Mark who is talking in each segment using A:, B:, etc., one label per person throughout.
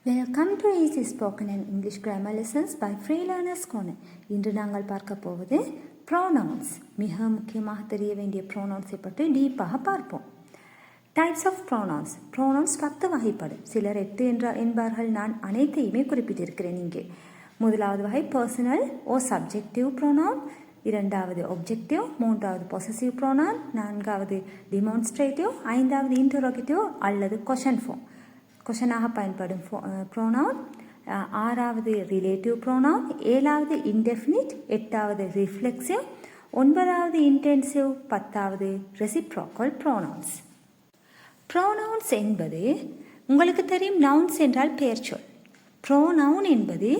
A: Welcome to easy spoken and English grammar lessons by free learners corner. இன்று நாங்கள் பார்க்க போவது ப்ரோனவுன்ஸ். மிக முக்கியமாக தெரிய வேண்டிய ப்ரோனவுன்ஸை பற்றி டீப்பாக பார்ப்போம். Types of pronouns. ப்ரோனவுன்ஸ் 10 வகைப்படும். சிலர் 8 என்பார்கள். நான் அனைத்தையுமே குறிப்பிட்டிருக்கிறேன் இங்கே. முதலாவது வகை பர்சனல் ஓ சப்ஜெக்டிவ் ப்ரோனவுன், இரண்டாவது ஒப்ஜெக்டிவ், மூன்றாவது பொசசிவ் ப்ரோனவுன், நான்காவது டிமான்ஸ்ட்ரேட்டிவ், ஐந்தாவது இன்டரோகேட்டிவ் அல்லது கொஷன் ஃபார்ம், கொஷனாக பயன்படும் ப்ரோனவுன், ஆறாவது ரிலேட்டிவ் ப்ரோனவுன், ஏழாவது இன்டெஃபினிட், எட்டாவது ரிஃப்ளெக்சிவ், ஒன்பதாவது இன்டென்சிவ், பத்தாவது ரெசிப்ரோக்கல் ப்ரோனவுன்ஸ். ப்ரோனவுன்ஸ் என்பது உங்களுக்கு தெரியும், நவுன்ஸ் என்றால் பெயர்ச்சொல். ப்ரோனவுன் என்பது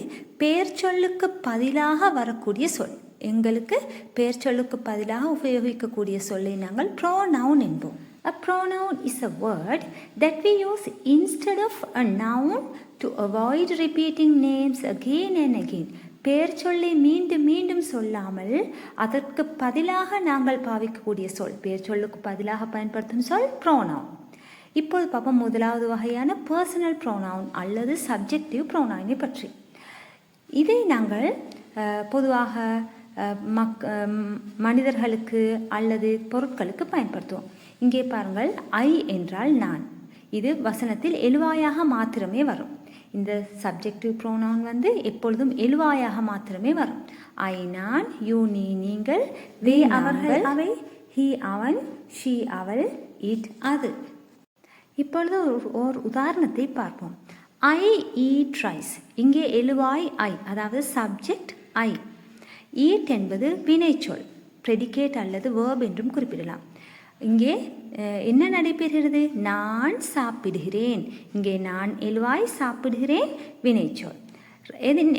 A: பெயர்ச்சொல்லுக்கு பதிலாக வரக்கூடிய சொல். எங்களுக்கு பெயர்ச்சொல்லுக்கு பதிலாக உபயோகிக்கக்கூடிய சொல்லை நாங்கள் ப்ரோனவுன் என்போம். A pronoun is a word that we use instead of a noun to avoid repeating names again and again. பெயர் சொல்லை மீண்டும் மீண்டும் சொல்லாமல் அதற்கு பதிலாக நாங்கள் பாவிக்கக்கூடிய சொல், பெயர் சொல்லுக்கு பதிலாக பயன்படுத்தும் சொல் ப்ரோனவுன். இப்போது பார்ப்போம் முதலாவது வகையான பர்சனல் ப்ரோனவுன் அல்லது சப்ஜெக்டிவ் ப்ரோனவுனை பற்றி. இதை நாங்கள் பொதுவாக மனிதர்களுக்கு அல்லது பொருட்களுக்கு பயன்படுத்துவோம். இங்கே பாருங்கள், ஐ என்றால் நான். இது வசனத்தில் எழுவாயாக மாத்திரமே வரும். இந்த சப்ஜெக்டிவ் ப்ரோனவுன் எப்பொழுதும் எழுவாயாக மாத்திரமே வரும். ஐ நான், யூ நீ நீங்கள், தே அவர்கள் அவை, ஹி அவன், ஷி அவள், இட் அது. இப்பொழுது ஒரு உதாரணத்தை பார்ப்போம். I eat rice. இங்கே எழுவாய் ஐ, அதாவது சப்ஜெக்ட் ஐ. ஈட் என்பது வினைச்சொல், ப்ரெடிகேட் அல்லது வேர்ப் என்றும் குறிப்பிடலாம். இங்கே என்ன நடைபெறுகிறது? நான் சாப்பிடுகிறேன். இங்கே நான் எழுவாய், சாப்பிடுகிறேன் வினைச்சொல்.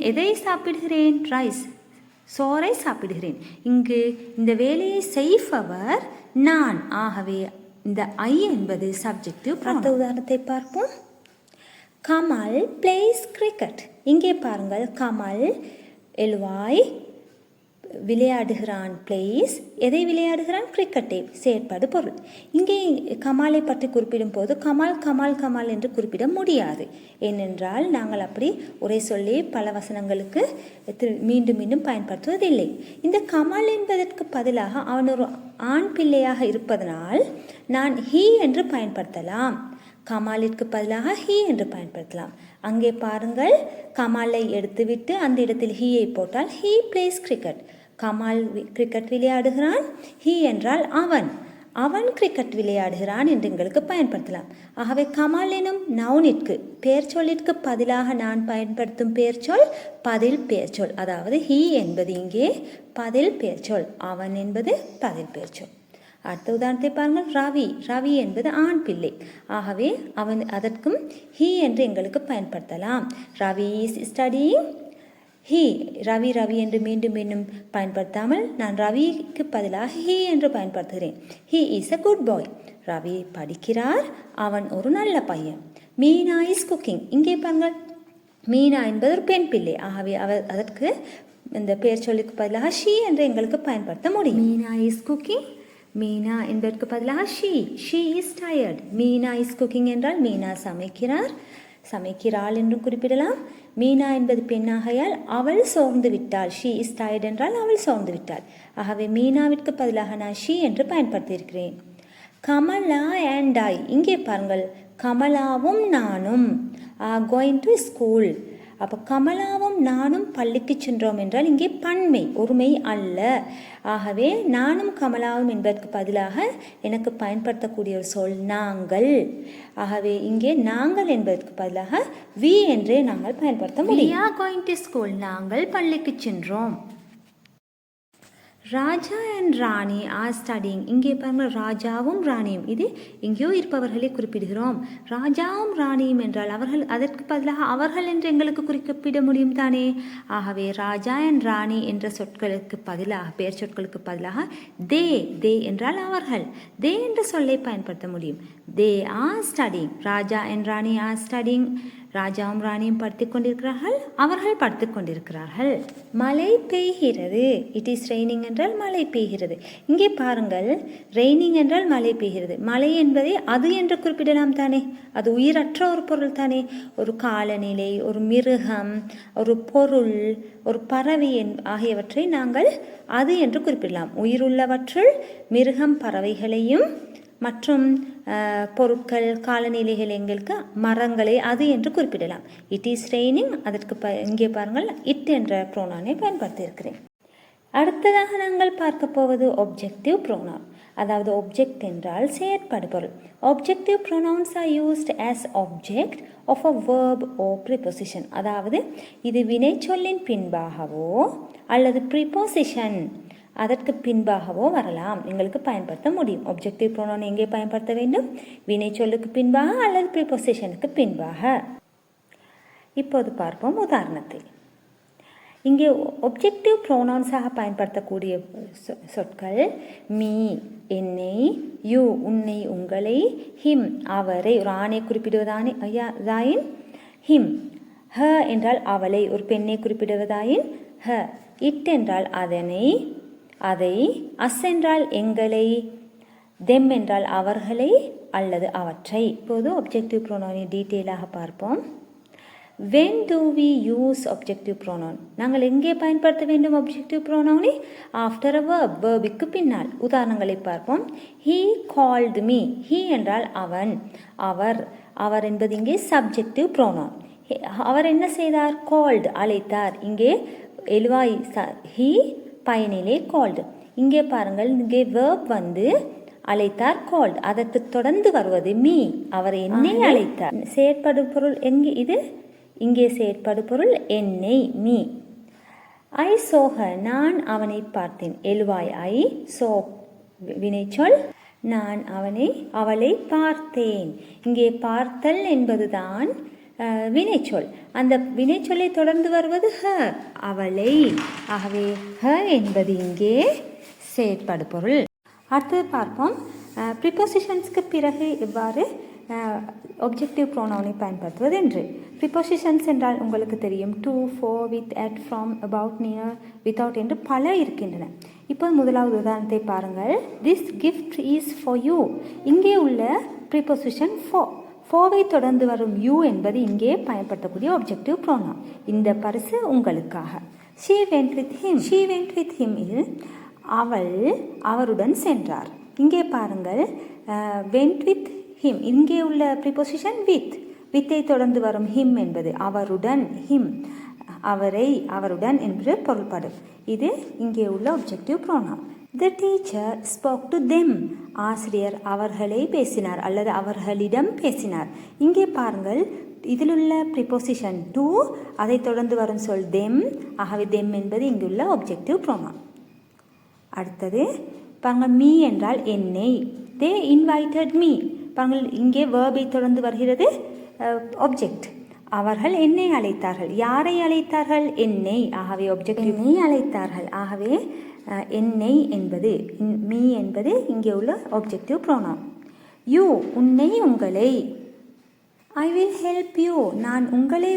A: எதை சாப்பிடுகிறேன்? ரைஸ், சோறை சாப்பிடுகிறேன். இங்கு இந்த வேலையை செய்பவர் நான். ஆகவே இந்த ஐ என்பது சப்ஜெக்டிவ். அடுத்த உதாரணத்தை பார்ப்போம். Kamal plays cricket. இங்கே பாருங்கள், கமல் எழுவாய் விளையாடுகிறான், பிளேஸ் எதை விளையாடுகிறான்? கிரிக்கெட்டை, செயற்பாடு பொருள். இங்கே கமாலை பற்றி குறிப்பிடும் போது கமால் கமால் கமால் என்று குறிப்பிட முடியாது. ஏனென்றால் நாங்கள் அப்படி ஒரே சொல்லி பல வசனங்களுக்கு மீண்டும் மீண்டும் பயன்படுத்துவதில்லை. இந்த கமால் என்பதற்கு பதிலாக அவன் ஒரு ஆண் பிள்ளையாக இருப்பதனால் நான் ஹீ என்று பயன்படுத்தலாம். கமாலிற்கு பதிலாக ஹீ என்று பயன்படுத்தலாம். அங்கே பாருங்கள், கமாலை எடுத்துவிட்டு அந்த இடத்தில் ஹீயை போட்டால் he places cricket. Kamal cricket விளையாடுகிறான். ஹீ என்றால் அவன், அவன் கிரிக்கெட் விளையாடுகிறான் என்று எங்களுக்கு பயன்படுத்தலாம். ஆகவே கமால் எனும் நவுனிற்கு, பெயர் சொல்லிற்கு பதிலாக நான் பயன்படுத்தும் பெயர் சொல் பதில் பெயர் சொல். அதாவது ஹீ என்பது இங்கே பதில் பெயர் சொல், அவன் என்பது பதில் பெயர் சொல். அடுத்த உதாரணத்தை பாருங்கள். ரவி, ரவி என்பது ஆண் பிள்ளை. ஆகவே அவன் அதற்கும் ஹீ என்று எங்களுக்கு பயன்படுத்தலாம். Ravi is studying he. Ravi Ravi என்று மீண்டும் மீண்டும் பயன்படுத்தாமல் நான் ரவிக்கு பதிலாக ஹீ என்று பயன்படுத்துகிறேன். ஹீ இஸ் அ குட் பாய். ரவி படிக்கிறார், அவன் ஒரு நல்ல பையன். Meena is cooking. இங்கே பாருங்கள், மீனா என்பது ஒரு பெண் பிள்ளை. ஆகவே அதற்கு இந்த பெயர் சொல்லுக்கு பதிலாக ஷீ என்று எங்களுக்கு பயன்படுத்த முடியும். Meena is cooking. மீனா என்பதற்கு பதிலாக she. She is tired. Meena is cooking என்றால் மீனா சமைக்கிறார், சமைக்கிறாள் என்றும் குறிப்பிடலாம். மீனா என்பது பெண்ணாகையால் அவள் சோர்ந்து விட்டாள். ஷீ இஸ் டயர்ட் என்றால் அவள் சோர்ந்து விட்டாள். ஆகவே மீனாவிற்கு பதிலாக நான் ஷீ என்று பயன்படுத்தியிருக்கிறேன். Kamala and I. இங்கே பாருங்கள், கமலாவும் நானும் ஆர் கோயிங் டு ஸ்கூல். அப்போ கமலாவும் நானும் பள்ளிக்கு சென்றோம் என்றால் இங்கே பன்மை, ஒருமை அல்ல. ஆகவே நானும் கமலாவும் என்பதற்கு பதிலாக எனக்கு பயன்படுத்தக்கூடிய ஒரு சொல் நாங்கள். ஆகவே இங்கே நாங்கள் என்பதற்கு பதிலாக we என்றே நாங்கள் பயன்படுத்த முடியும். We are going to school. நாங்கள் பள்ளிக்கு சென்றோம். ராஜா அண்ட் ராணி ஆர் ஸ்டடிங். இங்கே பாருங்கள், ராஜாவும் ராணியும். இது எங்கேயோ இருப்பவர்களை குறிப்பிடுகிறோம். ராஜாவும் ராணியும் என்றால் அவர்கள், அதற்கு பதிலாக அவர்கள் என்று எங்களுக்கு குறிப்பிட முடியும் தானே. ஆகவே ராஜா அண்ட் ராணி என்ற சொற்களுக்கு பதிலாக, பெயர் சொற்களுக்கு பதிலாக தே, தே என்றால் அவர்கள், தே என்ற சொல்லை பயன்படுத்த முடியும். They are studying. Raja and Rani R studying. ராஜாவும் ராணியும் படுத்துக் கொண்டிருக்கிறார்கள், அவர்கள் படுத்துக் கொண்டிருக்கிறார்கள். மழை பெய்கிறது. இட் இஸ் ரெய்னிங் என்றால் மழை பெய்கிறது. இங்கே பாருங்கள், ரெய்னிங் என்றால் மழை பெய்கிறது. மழை என்பதை அது என்று குறிப்பிடலாம் தானே, அது உயிரற்ற ஒரு பொருள் தானே. ஒரு காலநிலை, ஒரு மிருகம், ஒரு பொருள், ஒரு பறவை ஆகியவற்றை நாங்கள் அது என்று குறிப்பிடலாம். உயிருள்ளவற்றுள் மிருகம், பறவைகளையும் மற்றும் பொருட்கள், காலநிலைகள் எங்களுக்கு மரங்களை அது என்று குறிப்பிடலாம். இட் இஸ் ரெய்னிங், அதற்கு இங்கே பாருங்கள் இட் என்ற ப்ரோனானை பயன்படுத்தியிருக்கிறேன். அடுத்ததாக நாங்கள் பார்க்க போவது ஒப்ஜெக்டிவ் ப்ரோனவுன். அதாவது ஒப்ஜெக்ட் என்றால் செயற்படு பொருள். Objective pronouns are used as object of a verb or preposition. அதாவது இது வினைச்சொல்லின் பின்பாகவோ அல்லது ப்ரிபோசிஷன் அதற்கு பின்பாகவோ வரலாம், எங்களுக்கு பயன்படுத்த முடியும். ஒப்ஜெக்டிவ் ப்ரோனவுன் எங்கே பயன்படுத்த வேண்டும்? வினைச்சொல்லுக்கு பின்பாக அல்லது ப்ரிபோசிஷனுக்கு பின்பாக. இப்போது பார்ப்போம் உதாரணத்தை. இங்கே ஒப்ஜெக்டிவ் ப்ரோனவுன்ஸாக பயன்படுத்தக்கூடிய சொற்கள் மீ என்னை, யூ உன்னை உங்களை, ஹிம் அவரை ஒரு ஆணை குறிப்பிடுவதாயின் ஹிம், ஹ என்றால் அவளை ஒரு பெண்ணை குறிப்பிடுவதாயின் ஹ, இட் என்றால் அதனை அதை, அஸ் என்றால் எங்களை, தெம் என்றால் அவர்களை அல்லது அவற்றை. இப்போது ஒப்ஜெக்டிவ் ப்ரோனவுனை டீட்டெயிலாக பார்ப்போம். when do we use objective pronoun? நாங்கள் எங்கே பயன்படுத்த வேண்டும் objective pronoun? after a verb, verbுக்கு பின்னால். உதாரணங்களை பார்ப்போம். he called me. he என்றால் அவன், அவர், அவர் என்பது இங்கே subjective pronoun. அவர் என்ன செய்தார்? called அழைத்தார். இங்கே எழுவாய் he பயனிலே called. இங்கே பாருங்கள், இங்கே verb வந்து அழைத்தார் called, அதற்கு தொடர்ந்து வருவது me, அவர் என்னை அழைத்தார். செயற்படு பொருள் எங்கே இது? இங்கே செயற்படு பொருள் என்னை me. I saw her, நான் அவனை பார்த்தேன். எழுவாய் I, saw வினைச்சொல், நான் அவளை பார்த்தேன். இங்கே பார்த்தல் என்பதுதான் வினைச்சொல். அந்த வினைச்சொல்லை தொடர்ந்து வருவது her, அவளை. ஆகவே her என்பது இங்கே செயற்படு பொருள். அடுத்தது பார்ப்போம், ப்ரிபோசிஷன்ஸ்க்கு பிறகு எவ்வாறு ஒப்ஜெக்டிவ் ப்ரோனவுனை பயன்படுத்துவது என்று. ப்ரிபோசிஷன்ஸ் என்றால் உங்களுக்கு தெரியும், to, four, with, at, from, about, near, without என்று பல இருக்கின்றன. இப்போ முதலாவது உதாரணத்தை பாருங்கள். This gift is for you. இங்கே உள்ள ப்ரிபோசிஷன் for. ஃபோவை தொடர்ந்து வரும் யூ என்பது இங்கே பயன்படுத்தக்கூடிய ஒப்ஜெக்டிவ் ப்ரோனவுன். இந்த பரிசு உங்களுக்காக. she went with him. she went with him இல் அவள் அவருடன் சென்றார். இங்கே பாருங்கள், went with him, இங்கே உள்ள ப்ரிபோசிஷன் வித்தை தொடர்ந்து வரும் him என்பது அவருடன், him அவரை, அவருடன் என்று பொருள்படும். இது இங்கே உள்ள objective pronoun. The teacher spoke to them. ஆசிரியர் அவர்களை பேசினார் அல்லது அவர்களிடம் பேசினார். இங்கே பாருங்கள், இதிலுள்ள ப்ரிபோசிஷன் to, அதை தொடர்ந்து வரும் சொல் them. ஆகவே them என்பது இங்குள்ள ஒப்ஜெக்டிவ் ப்ரோனவுன். அடுத்தது பாருங்கள், மீ என்றால் என்னை. they invited me. பாருங்கள், இங்கே வேர்பை தொடர்ந்து வருகிறது ஒப்ஜெக்ட். அவர்கள் என்னை அழைத்தார்கள். யாரை அழைத்தார்கள்? என்னை. ஆகவே ஒப்ஜெக்ட் என்னை அழைத்தார்கள். ஆகவே என்னை என்பது, மீ என்பது இங்கே உள்ள ஒப்ஜெக்டிவ் ப்ரோனவுன். யூ உன்னை உங்களை. ஐ வில் ஹெல்ப் யூ, நான் உங்களை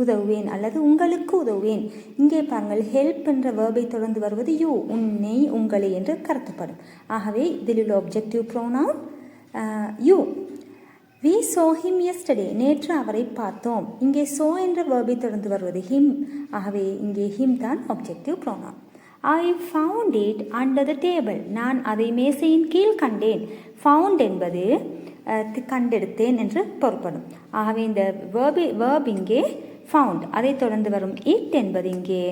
A: உதவுவேன் அல்லது உங்களுக்கு உதவுவேன். இங்கே பாருங்கள், ஹெல்ப் என்ற வேர்பை தொடர்ந்து வருவது யூ, உன்னை உங்களை என்று கருத்தப்படும். ஆகவே இதில் உள்ள objective pronoun you. we saw him yesterday. நேற்று அவரை பார்த்தோம். இங்கே saw என்ற வேர்பை தொடர்ந்து வருவது him. ஆகவே இங்கே him தான் objective pronoun. I found it under the table. நான் அதை மேசையின் கீழ் கண்டேன். found என்பது கண்டெடுத்தேன் என்று பொருள்படும். ஆகவே இந்த வேர்ப் இங்கே found, அதை தொடர்ந்து வரும் it என்பது இங்கே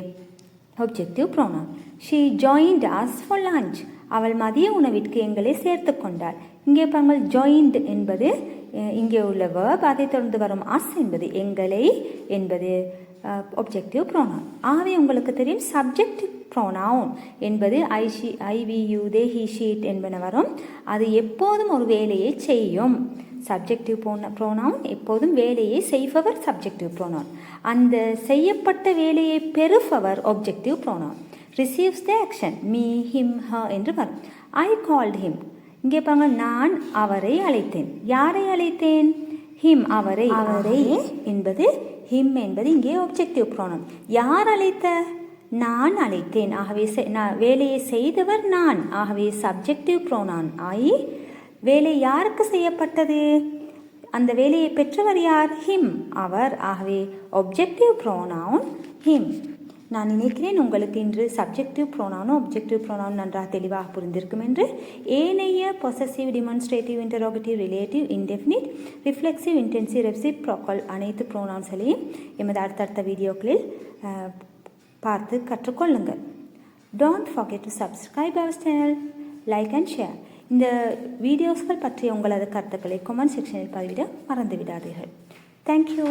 A: objective pronoun. she joined us for lunch. அவள் மதிய உணவிற்கு எங்களை சேர்த்து கொண்டாள். இங்கே பாருங்கள், joined என்பது இங்கே உள்ள வேர்ப், அதை தொடர்ந்து வரும் us என்பது எங்களை என்பது ஒப்ஜெக்டிவ் ப்ரோனவுன். ஆகவே உங்களுக்கு தெரியும், சப்ஜெக்டிவ் ப்ரோனவுன் என்பது I we you they he she it என்பன வரும். அது எப்போதும் ஒரு வேலையை செய்யும். சப்ஜெக்டிவ் ப்ரோனவுன் எப்போதும் வேலையை செய்பவர் சப்ஜெக்டிவ் ப்ரோனவுன். அந்த செய்யப்பட்ட வேலையை பெறுபவர் objective pronoun. Receives the action me, him, her என்று வரும். I called him. இங்கே பாருங்க, நான் அவரை அழைத்தேன். யாரை அழைத்தேன்? ஹிம் அவரை என்பது ஹிம் என்பது இங்கே ஆப்ஜெக்டிவ் ப்ரோனவுன். யார் அழைத்த? நான் அழைத்தேன். ஆகவே வேலையை செய்தவர் நான். ஆகவே சப்ஜெக்டிவ் ப்ரோனவுன் ஆகி வேலை யாருக்கு செய்யப்பட்டது? அந்த வேலையை பெற்றவர் யார்? ஹிம் அவர். ஆகவே ஆப்ஜெக்டிவ் ப்ரோனவுன் ஹிம். நான் நினைக்கிறேன் உங்களுக்கு இன்று சப்ஜெக்டிவ் ப்ரோனவுனும் ஆப்ஜெக்டிவ் ப்ரோனவுன் நன்றாக தெளிவாக புரிந்திருக்கும் என்று. ஏனைய possessive, demonstrative, interrogative, relative, indefinite, reflexive, intensive, reciprocal அனைத்து ப்ரோனவுன்ஸ்களையும் எமது அடுத்தடுத்த வீடியோக்களில் பார்த்து கற்றுக்கொள்ளுங்கள். Don't forget to subscribe our channel, like and share. இந்த வீடியோஸ்கள் பற்றிய உங்களது கருத்துக்களை கமெண்ட் செக்ஷனில் பதிவிட மறந்து விடாதீர்கள். Thank you.